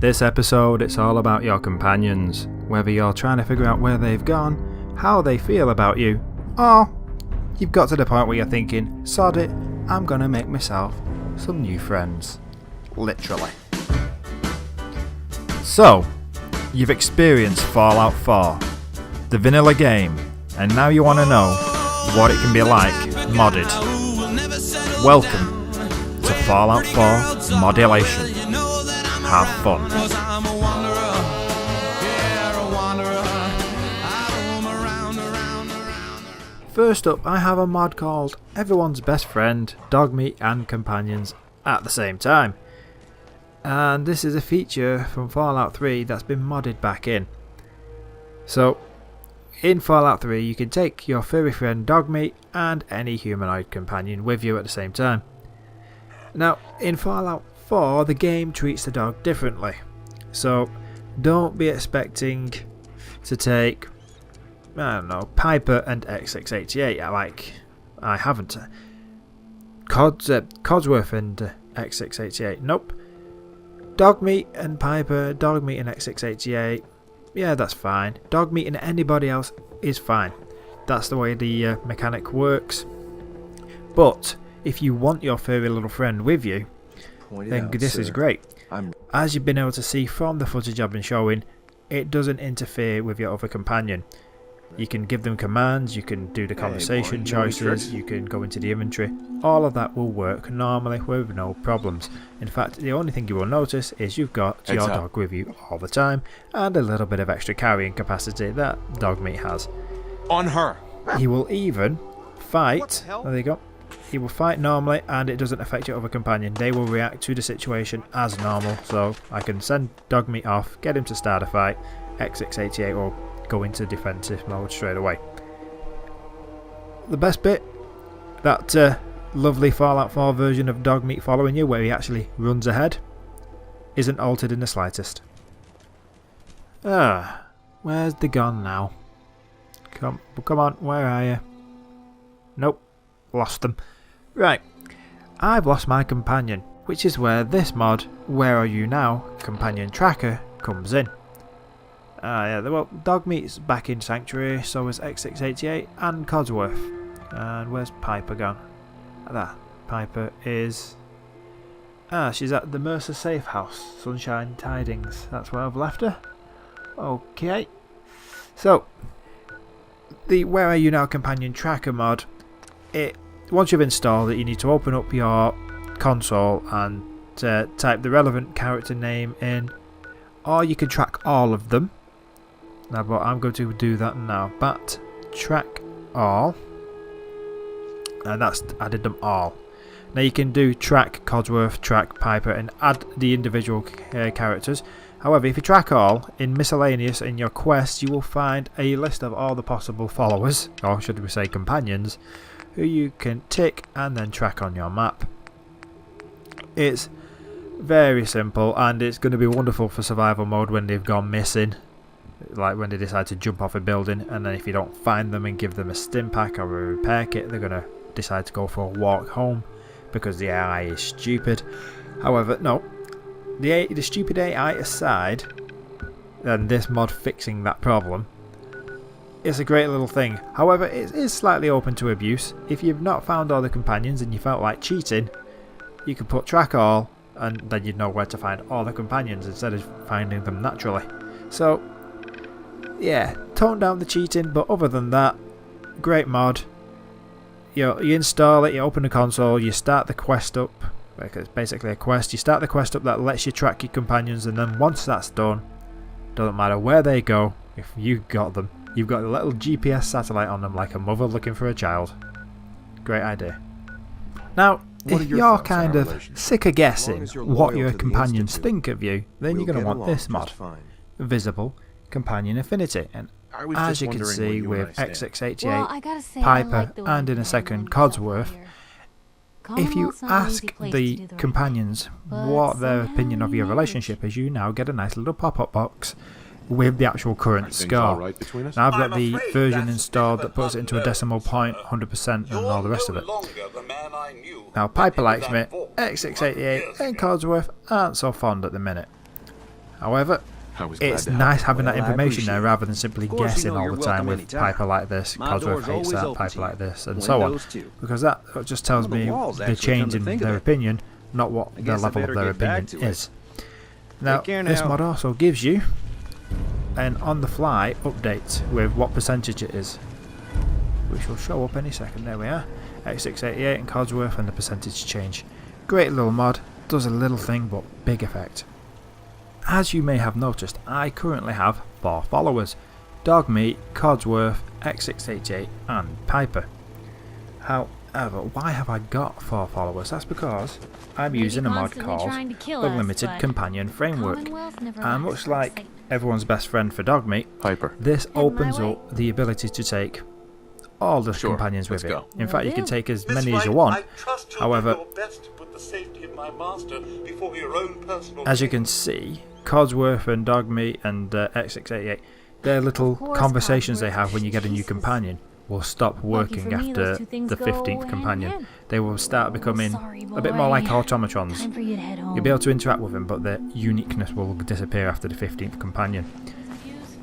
This episode, it's all about your companions, whether you're trying to figure out where they've gone, how they feel about you, or you've got to the point where you're thinking, sod it, I'm gonna make myself some new friends. Literally. So, you've experienced Fallout 4, the vanilla game, and now you want to know what it can be like modded. Welcome to Fallout 4 Modulation. Have fun. First up, I have a mod called Everyone's Best Friend, Dogmeat and Companions at the same time. And this is a feature from Fallout 3 that's been modded back in. So, in Fallout 3 you can take your furry friend Dogmeat and any humanoid companion with you at the same time. Now, in Fallout 4 the game treats the dog differently. So, don't be expecting to take, I don't know, Piper and X688 like I haven't. Codsworth and X688, nope. Dogmeat and Piper, Dogmeat and X688, yeah, that's fine. Dogmeat and anybody else is fine. That's the way the mechanic works. But if you want your furry little friend with you, then this is great. As you've been able to see from the footage I've been showing, it doesn't interfere with your other companion. You can give them commands, you can do the conversation choices, you can go into the inventory. All of that will work normally with no problems. In fact, the only thing you will notice is you've got your dog with you all the time and a little bit of extra carrying capacity that Dogmeat has. On her. He will even fight. There you go. He will fight normally and it doesn't affect your other companion. They will react to the situation as normal. So I can send Dogmeat off, get him to start a fight. X688 will go into defensive mode straight away. The best bit, that lovely Fallout 4 version of Dogmeat following you where he actually runs ahead, isn't altered in the slightest. Where's the gun now? Come on, where are you? Nope, lost them. Right, I've lost my companion, which is where this mod, Where Are You Now, Companion Tracker, comes in. Yeah, well, Dogmeat's back in Sanctuary, so is X688 and Codsworth. And where's Piper gone? That Piper is... she's at the Mercer Safe House, Sunshine Tidings. That's where I've left her. Okay. So, the Where Are You Now Companion Tracker mod, once you've installed it, you need to open up your console and type the relevant character name in, or you can track all of them. Now, but I'm going to do that now. Bat track all, and that's added them all. Now you can do track Codsworth, track Piper, and add the individual characters. However, if you track all, in miscellaneous in your quest, you will find a list of all the possible followers, or should we say companions, who you can tick and then track on your map. It's very simple, and it's going to be wonderful for survival mode when they've gone missing. Like when they decide to jump off a building, and then if you don't find them and give them a stim pack or a repair kit, they're going to decide to go for a walk home because the AI is stupid. However, no, the stupid AI aside, and this mod fixing that problem, it's a great little thing. However, it is slightly open to abuse. If you've not found all the companions and you felt like cheating, you could put track all, and then you'd know where to find all the companions instead of finding them naturally. So, yeah, tone down the cheating, but other than that, great mod. You install it, you open the console, you start the quest up, like it's basically a quest, you start the quest up that lets you track your companions, and then once that's done, doesn't matter where they go, if you've got them, you've got a little GPS satellite on them like a mother looking for a child. Great idea. Now, if you're kind of sick of guessing what your companions think of you, then you're going to want this mod, Visible Companion Affinity, and as you can see with X688, Piper, and in a second Codsworth, if you ask the companions what their opinion of your relationship is, you now get a nice little pop-up box with the actual current score. Now I've got the version installed that puts it into a decimal point, 100% and all the rest of it. Now Piper likes me, X688 and Codsworth aren't so fond at the minute. However, it's nice having that information there rather than simply guessing all the time with Piper like this, Codsworth hates that, Piper like this, and so on. Because that just tells me the change in their opinion, not what the level of their opinion is. Now, this mod also gives you an on-the-fly update with what percentage it is, which will show up any second. There we are, X688 and Codsworth and the percentage change. Great little mod, does a little thing but big effect. As you may have noticed, I currently have 4 followers: Dogmeat, Codsworth, X688 and Piper. However, why have I got 4 followers? That's because I'm using a mod called Unlimited Companion Framework, and much like everyone's best friend for Dogmeat, Piper, this opens up the ability to take all the companions with it. In fact, you can take as many as you want. However, as you can see, Codsworth and Dogmeat and X688, their little conversations they have when you get a new companion will stop working after the 15th companion. They will start becoming a bit more like automatrons. You'll be able to interact with them, but their uniqueness will disappear after the 15th companion.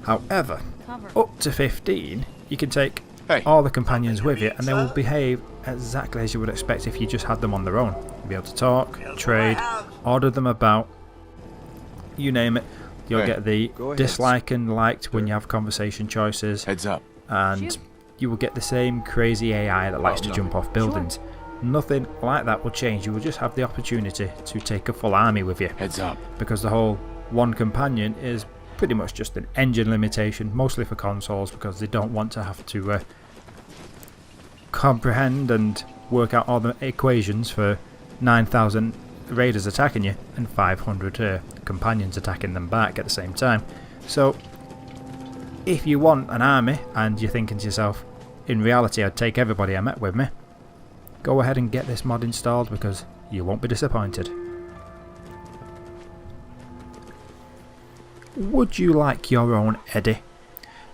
However, up to 15, you can take all the companions with you, and they will behave exactly as you would expect if you just had them on their own. You'll be able to talk, trade, order them about, you name it. You'll get the dislike and liked when you have conversation choices. Heads up. And you will get the same crazy AI that likes to jump off buildings. Nothing like that will change. You will just have the opportunity to take a full army with you. Heads up. Because the whole one companion is pretty much just an engine limitation, mostly for consoles, because they don't want to have to comprehend and work out all the equations for 9,000 raiders attacking you and 500 companions attacking them back at the same time. So if you want an army and you're thinking to yourself, in reality I'd take everybody I met with me, go ahead and get this mod installed because you won't be disappointed. Would you like your own Eddie?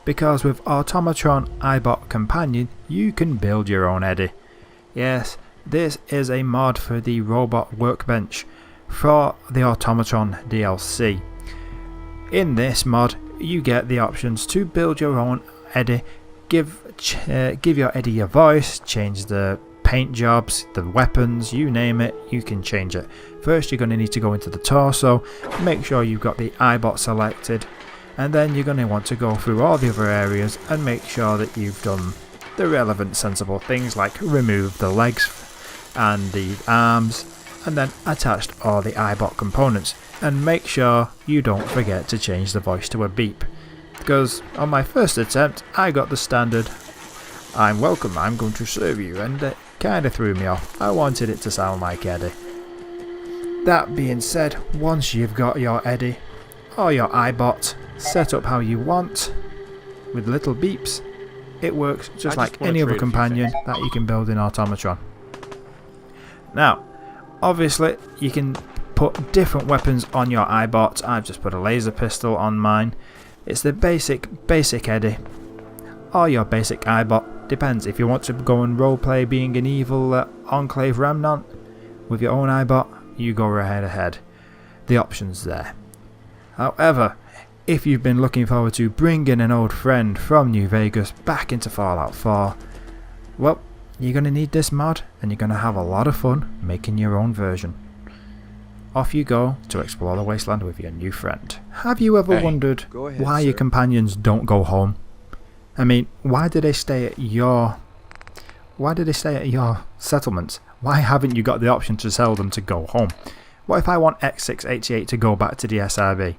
Because with Automatron EyeBot Companion you can build your own Eddie. Yes, this is a mod for the robot workbench for the Automatron DLC. In this mod you get the options to build your own Eddie, give your Eddie your voice, change the paint jobs, the weapons, you name it, you can change it. First you're going to need to go into the torso, make sure you've got the EyeBot selected, and then you're going to want to go through all the other areas and make sure that you've done the relevant sensible things like remove the legs and the arms, and then attached all the EyeBot components, and make sure you don't forget to change the voice to a beep, because on my first attempt I got the standard "I'm welcome, I'm going to serve you," and it kinda threw me off. I wanted it to sound like Eddie. That being said, once you've got your Eddie or your EyeBot set up how you want with little beeps, it works just like any other companion that you can build in Automatron. Now, obviously you can put different weapons on your EyeBot. I've just put a laser pistol on mine. It's the basic Eddie, or your basic EyeBot. Depends. If you want to go and roleplay being an evil Enclave Remnant with your own EyeBot, you go right ahead. The options there. However, if you've been looking forward to bringing an old friend from New Vegas back into Fallout 4, well, you're going to need this mod, and you're going to have a lot of fun making your own version. Off you go to explore the wasteland with your new friend. Have you ever wondered why your companions don't go home? I mean, why do they stay at your settlements? Why haven't you got the option to tell them to go home? What if I want X688 to go back to the SRB?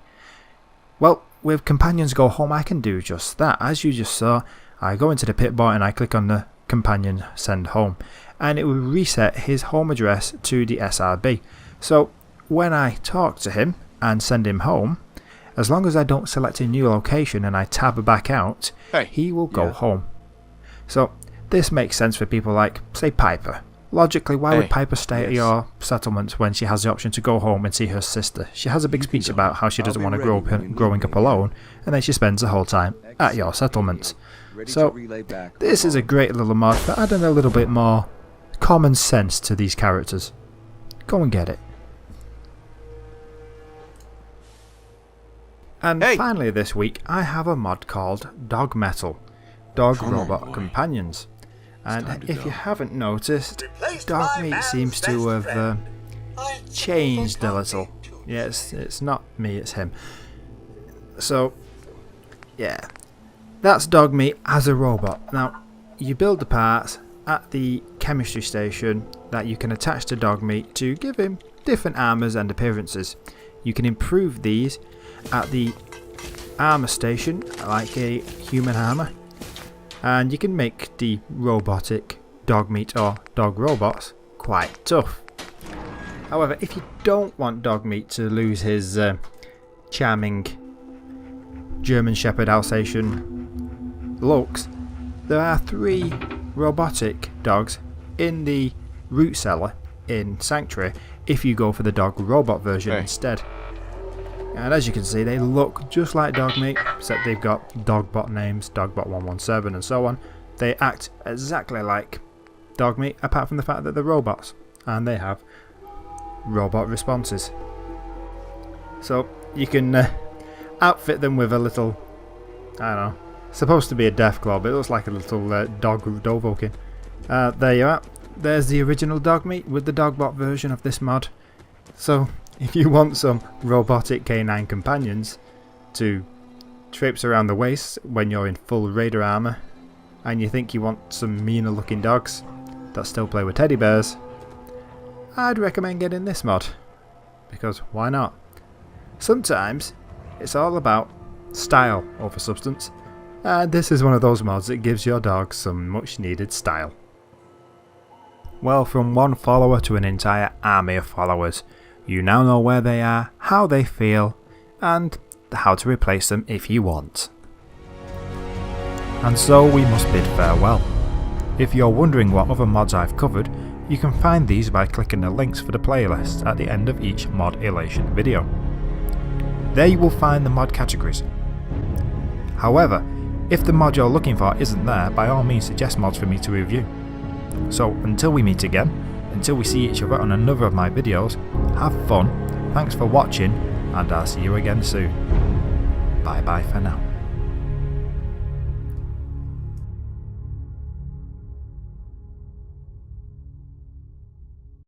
Well, with Companions Go Home I can do just that. As you just saw, I go into the pit bar and I click on the companion Send Home, and it will reset his home address to the SRB. So when I talk to him and send him home, as long as I don't select a new location and I tab back out, he will go home. So this makes sense for people like, say, Piper. Logically, why would Piper stay at your settlement when she has the option to go home and see her sister? She has a big speech about how she doesn't want to growing up alone, and then she spends the whole time at your settlement. So this is a great little mod for adding a little bit more common sense to these characters. Go and get it. And finally this week I have a mod called Dogmetal, Dog Robot Companions. And if you haven't noticed, Dogmeat seems to have changed a little. Yes, it's not me, it's him. So, yeah, that's Dogmeat as a robot. Now, you build the parts at the chemistry station that you can attach to Dogmeat to give him different armours and appearances. You can improve these at the armour station, like a human armour, and you can make the robotic Dogmeat or dog robots quite tough. However, if you don't want Dogmeat to lose his charming German Shepherd Alsatian looks, there are 3 robotic dogs in the root cellar in Sanctuary if you go for the dog robot version instead. And as you can see, they look just like Dogmeat, except they've got Dogbot names, Dogbot 117 and so on. They act exactly like Dogmeat, apart from the fact that they're robots, and they have robot responses. So you can outfit them with a little, I don't know, supposed to be a Deathclaw, but it looks like a little dog Dovahkiin. There you are. There's the original Dogmeat with the Dogbot version of this mod. So if you want some robotic canine companions to traipse around the waste when you're in full raider armour, and you think you want some meaner looking dogs that still play with teddy bears, I'd recommend getting this mod, because why not? Sometimes it's all about style over substance, and this is one of those mods that gives your dog some much needed style. Well, from one follower to an entire army of followers, you now know where they are, how they feel, and how to replace them if you want. And so we must bid farewell. If you're wondering what other mods I've covered, you can find these by clicking the links for the playlist at the end of each mod Elation video. There you will find the mod categories. However, if the mod you're looking for isn't there, by all means suggest mods for me to review. So until we meet again, until we see each other on another of my videos, have fun, thanks for watching, and I'll see you again soon. Bye bye for now.